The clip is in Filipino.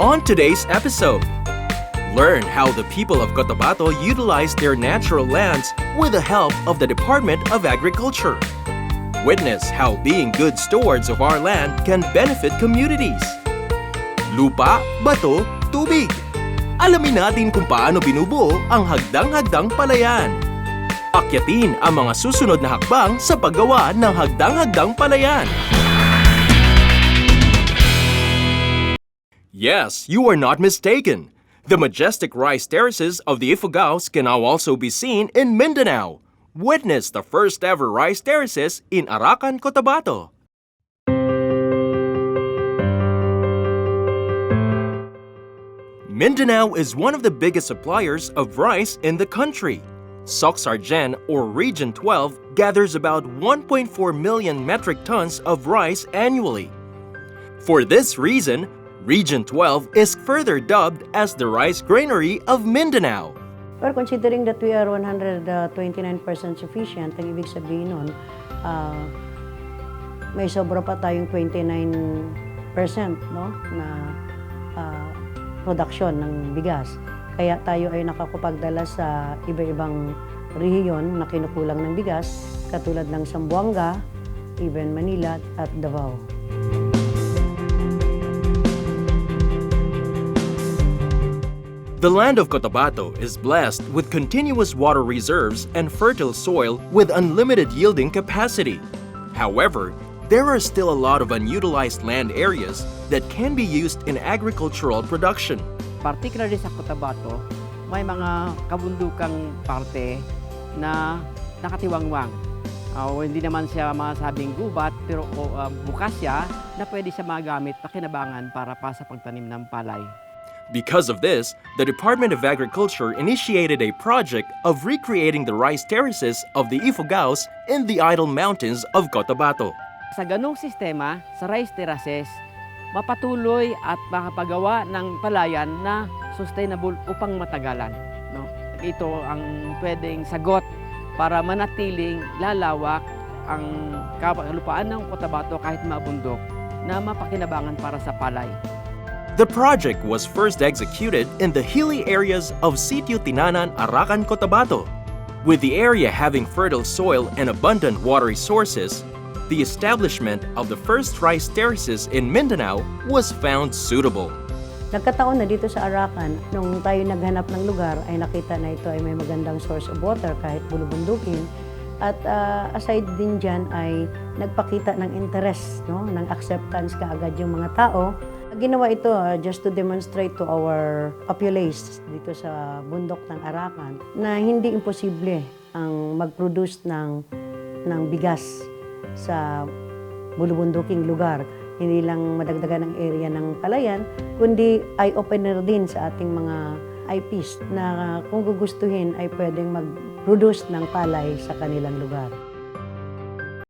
On today's episode, learn how the people of Cotabato utilize their natural lands with the help of the Department of Agriculture. Witness how being good stewards of our land can benefit communities. Lupa, bato, tubig. Alamin natin kung paano binubuo ang hagdang-hagdang palayan. Akyatin ang mga susunod na hakbang sa paggawa ng hagdang-hagdang palayan. Yes, you are not mistaken. The majestic rice terraces of the Ifugaos can now also be seen in Mindanao. Witness the first ever rice terraces in Arakan, Cotabato. Mindanao is one of the biggest suppliers of rice in the country. Soxargen, or Region 12, gathers about 1.4 million metric tons of rice annually. For this reason, Region 12 is further dubbed as the rice granary of Mindanao. But considering that we are 129% sufficient, ang ibig sabihin nun, may sobra pa tayong 29% no, na production ng bigas. Kaya tayo ay nakakapagdala sa iba-ibang rehiyon na kinukulang ng bigas, katulad ng Zamboanga, even Manila at Davao. The land of Cotabato is blessed with continuous water reserves and fertile soil with unlimited yielding capacity. However, there are still a lot of unutilized land areas that can be used in agricultural production. Particularly sa Cotabato, may mga kabundukang parte na nakatiwangwang. Hindi naman siya masabing gubat, pero bukas siya na pwede siya magamit pakinabangan para pa sa pagtanim ng palay. Because of this, the Department of Agriculture initiated a project of recreating the rice terraces of the Ifugaos in the Idol Mountains of Cotabato. Sa ganong sistema, sa rice terraces, mapatuloy at makapagawa ng palayan na sustainable upang matagalan. No? Ito ang pwedeng sagot para manatiling lalawak ang kalupaan ng Cotabato kahit mabundok na mapakinabangan para sa palay. The project was first executed in the hilly areas of Sitio Tinanan, Arakan, Cotabato. With the area having fertile soil and abundant water resources, the establishment of the first rice terraces in Mindanao was found suitable. Nagkataon na dito sa Arakan, nung tayo naghanap ng lugar, ay nakita na ito ay may magandang source of water kahit bulubundukin. At aside din dyan ay nagpakita ng interest, no, ng acceptance kaagad yung mga tao. Ginawa ito just to demonstrate to our populace dito sa bundok ng Arakan na hindi imposible ang mag-produce ng bigas sa bulubunduking lugar. Hindi lang madagdagan ang area ng palayan, kundi eye-opener din sa ating mga IPs na kung gugustuhin ay pwedeng mag-produce ng palay sa kanilang lugar.